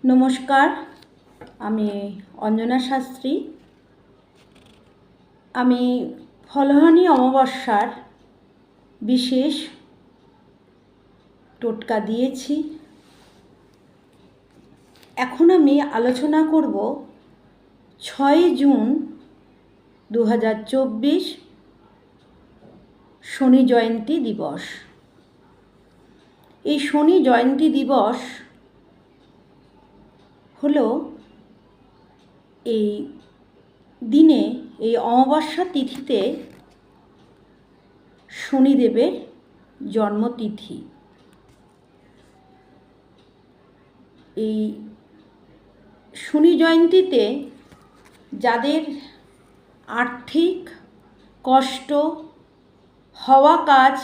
নমস্কার, আমি অঞ্জনা শাস্ত্রী। আমি ফলহানি অমাবস্যার বিশেষ টোটকা দিয়েছি। এখন আমি আলোচনা করব 6 জুন 2024 শনি জয়ন্তী দিবস। এই শনি জয়ন্তী দিবস হলো এই দিনে, এই অমাবস্যা তিথিতে শনিদেবের জন্মতিথি। এই শনি জয়ন্তীতে যাদের আর্থিক কষ্ট হওয়া কাজ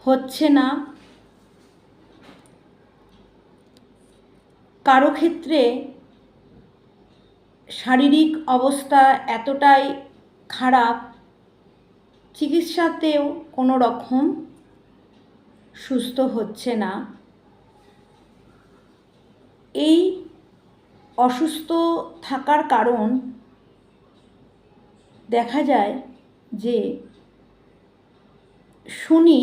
হচ্ছে না, কারো ক্ষেত্রে শারীরিক অবস্থা এতটাই খারাপ, চিকিৎসাতেও কোনো রকম সুস্থ হচ্ছে না, এই অসুস্থ থাকার কারণ দেখা যায় যে শনি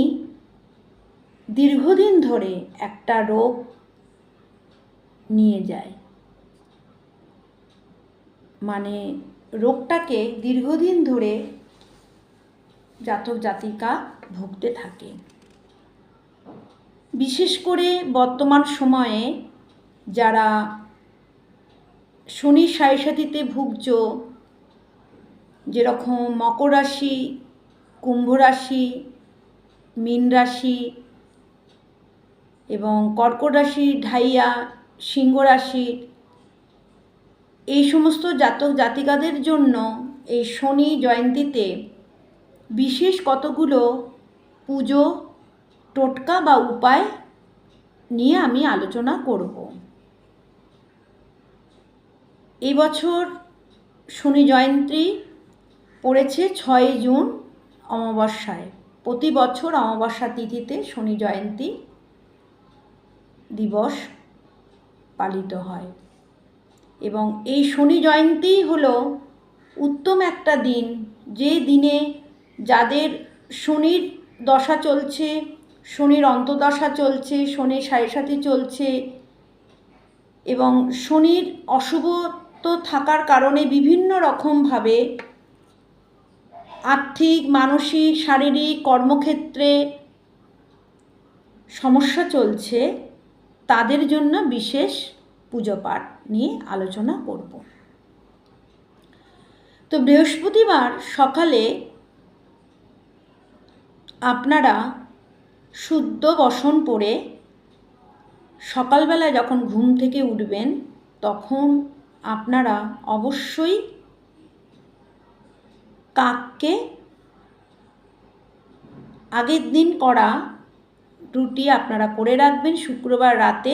দীর্ঘদিন ধরে একটা রোগ নিয়ে যায়, মানে রোগটাকে দীর্ঘদিন ধরে জাতক জাতিকা ভুগতে থাকে। বিশেষ করে বর্তমান সময়ে যারা শনির সাড়েসাতিতে ভুগছ, যেরকম মকর রাশি, কুম্ভ রাশি, মীন রাশি এবং কর্কট রাশি, ঢাইয়া, সিংহ রাশি, এই সমস্ত জাতক জাতিকাদের জন্য এই শনি জয়ন্তীতে বিশেষ কতগুলো পুজো, টোটকা বা উপায় নিয়ে আমি আলোচনা করব। এই বছর শনি জয়ন্তী পড়েছে 6 জুন অমাবস্যায়। প্রতি বছর অমাবস্যা তিথিতে শনি জয়ন্তী দিবস পালিত হয় এবং এই শনি জয়ন্তী হলো উত্তম একটা দিন, যে দিনে যাদের শনির দশা চলছে, শনির অন্তর্দশা চলছে, শনির সাড়েসাতি চলছে এবং শনির অশুভত্ব থাকার কারণে বিভিন্ন রকমভাবে আর্থিক, মানসিক, শারীরিক, কর্মক্ষেত্রে সমস্যা চলছে, তাদের জন্য বিশেষ পুজো পাঠ নিয়ে আলোচনা করব। তো বৃহস্পতিবার সকালে আপনারা শুদ্ধ বসন পরে সকালবেলা যখন ঘুম থেকে উঠবেন, তখন আপনারা অবশ্যই কাককে আগের দিন করা রুটি আপনারা করে রাখবেন শুক্রবার রাতে।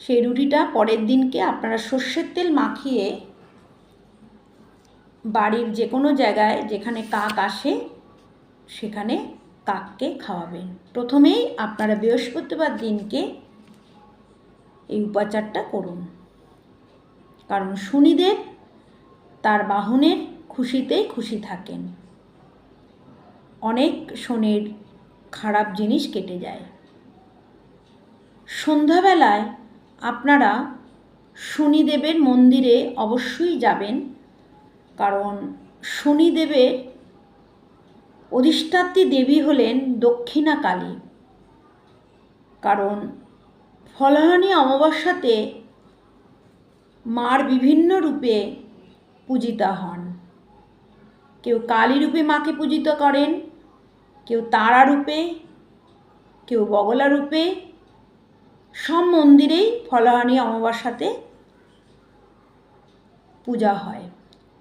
সেই রুটিটা পরের দিনকে আপনারা সর্ষের তেল মাখিয়ে বাড়ির যে কোনো জায়গায় যেখানে কাক আসে সেখানে কাককে খাওয়াবেন। প্রথমেই আপনারা বৃহস্পতিবার দিনকে এই উপাচারটা করুন, কারণ শনিদেব তার বাহনের খুশিতেই খুশি থাকেন। অনেক শনির খারাপ জিনিস কেটে যায়। সন্ধ্যাবেলায় আপনারা শনিদেবের মন্দিরে অবশ্যই যাবেন, কারণ শনিদেবের অধিষ্ঠাত্রী দেবী হলেন দক্ষিণা কালী। কারণ ফলহানি অমাবস্যাতে মার বিভিন্ন রূপে পূজিতা হন। কেউ কালী রূপে মাকে পূজিত করেন, কেউ তারা রূপে, কেউ বগলা রূপে। সব মন্দিরেই ফলহানি অমাবস্যাতে পূজা হয়।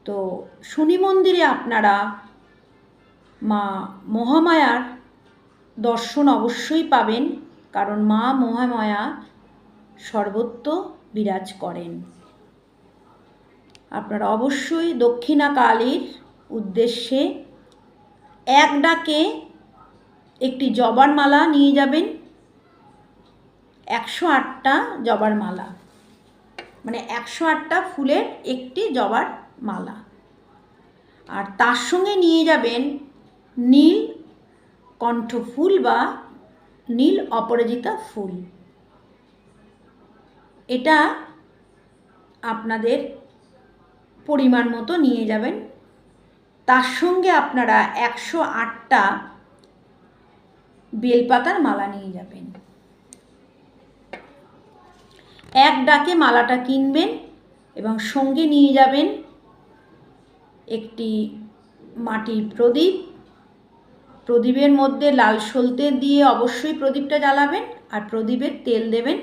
তো শনি মন্দিরে আপনারা মা মহামায়ার দর্শন অবশ্যই পাবেন, কারণ মা মহামায়া সর্বত্র বিরাজ করেন। আপনারা অবশ্যই দক্ষিণা কালীর উদ্দেশ্যে এক ডাকে একটি জবার মালা নিয়ে যাবেন 108টা জবার মালা, মানে 108টা ফুলের একটি জবার মালা। আর তার সঙ্গে নিয়ে যাবেন নীল কণ্ঠ ফুল বা নীল অপরাজিতা ফুল। এটা আপনাদের পরিমাণ মতো নিয়ে যাবেন। তার সঙ্গে আপনারা 108টা বেলপাতার মালা নিয়ে যাবেন। এক ডাকে মালাটা কিনবেন এবং সঙ্গে নিয়ে যাবেন একটি মাটির প্রদীপ। প্রদীপের মধ্যে লাল সলতে দিয়ে অবশ্যই প্রদীপটা জ্বালাবেন, আর প্রদীপের তেল দেবেন,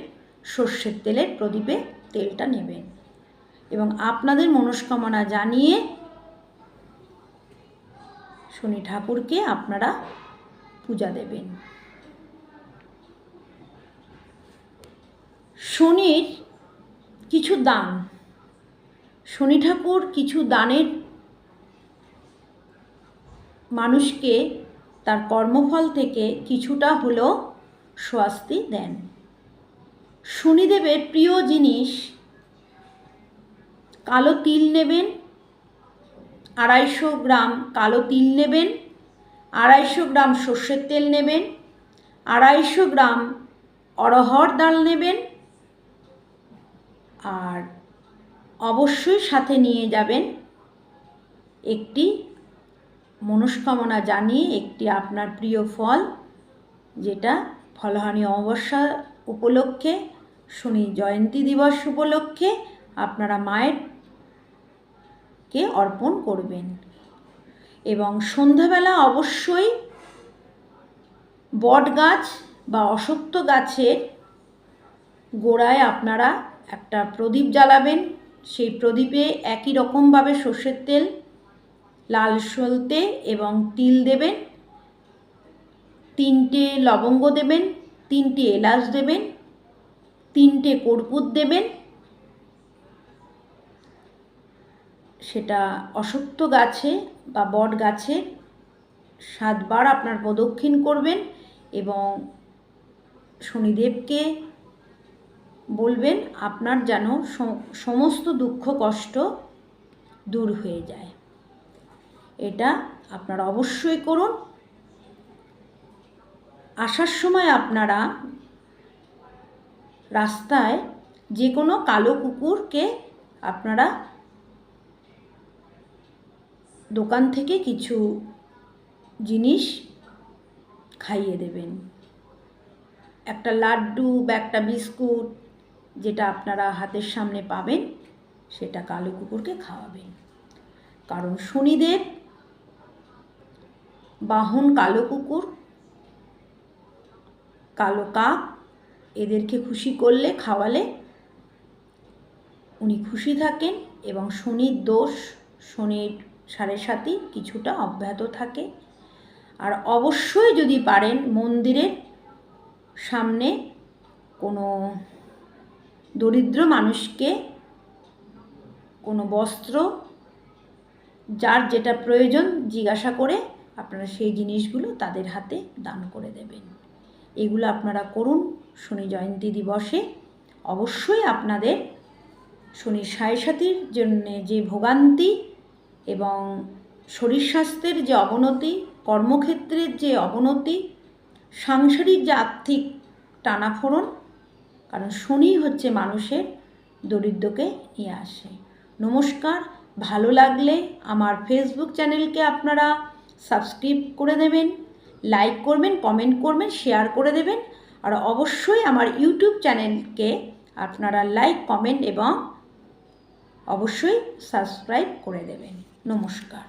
সর্ষের তেলের প্রদীপে তেলটা নেবেন এবং আপনাদের মনস্কামনা জানিয়ে শনি ঠাকুরকে আপনারা পূজা দেবেন। শনির কিছু দান, শনি ঠাকুর কিছু দানের মানুষকে তার কর্মফল থেকে কিছুটা হলেও স্বস্তি দেন। শনিদেবের প্রিয় জিনিস কালো তিল নেবেন, 250 গ্রাম কালো তিল নেবেন, 250 গ্রাম সর্ষের তেল নেবেন, 250 গ্রাম অড়হর ডাল নেবেন, আর অবশ্যই সাথে নিয়ে যাবেন একটি মনস্কামনা জানিয়ে একটি আপনার প্রিয় ফল, যেটা ফলহানি অমাবস্যা উপলক্ষে, শনি জয়ন্তী দিবস উপলক্ষে আপনারা মায়েরকে অর্পণ করবেন। এবং সন্ধ্যাবেলা অবশ্যই বট গাছ বা অশ্বত্থ গাছের গোড়ায় আপনারা একটা প্রদীপ জ্বালাবেন। সেই প্রদীপে একই রকমভাবে সর্ষের তেল, লাল সলতে এবং তিল দেবেন, 3টে লবঙ্গ দেবেন, 3টে এলাচ দেবেন, 3টে কর্পূর দেবেন। সেটা অশ্বত্থ গাছে বা বট গাছে 7 বার আপনার প্রদক্ষিণ করবেন এবং শনিদেবকে বলবেন আপনার যেন সমস্ত দুঃখ কষ্ট দূর হয়ে যায়। এটা আপনারা অবশ্যই করুন। আসার সময় আপনারা রাস্তায় যে কোনো কালো কুকুরকে আপনারা দোকান থেকে কিছু জিনিস খাইয়ে দেবেন, একটা লাড্ডু বা একটা বিস্কুট, যেটা আপনারা হাতের সামনে পাবেন সেটা কালো কুকুরকে খাওয়াবেন। কারণ শনিদেব বাহন কালো কুকুর, কালো কাক, এদেরকে খুশি করলে, খাওয়ালে উনি খুশি থাকেন এবং শনির দোষ, শনির 7.5 কিছুটা অব্যাহত থাকে। আর অবশ্যই যদি পারেন মন্দিরের সামনে কোনো দরিদ্র মানুষকে কোনো বস্ত্র, যার যেটা প্রয়োজন জিজ্ঞাসা করে আপনারা সেই জিনিসগুলো তাদের হাতে দান করে দেবেন। এগুলো আপনারা করুন শনি জয়ন্তী দিবসে। অবশ্যই আপনাদের শনির 7.5 জন্য যে ভোগান্তি এবং শরীর স্বাস্থ্যের যে অবনতি, কর্মক্ষেত্রের যে অবনতি, সাংসারিক যে আর্থিক টানাফোড়ন, কারণ শনি হচ্ছে মানুষের দরিদ্রকে নিয়ে আসে। নমস্কার। ভালো লাগলে আমার ফেসবুক চ্যানেলকে আপনারা সাবস্ক্রাইব করে দেবেন, লাইক করবেন, কমেন্ট করবেন, শেয়ার করে দেবেন। আর অবশ্যই আমার ইউটিউব চ্যানেলকে আপনারা লাইক, কমেন্ট এবং অবশ্যই সাবস্ক্রাইব করে দেবেন। নমস্কার।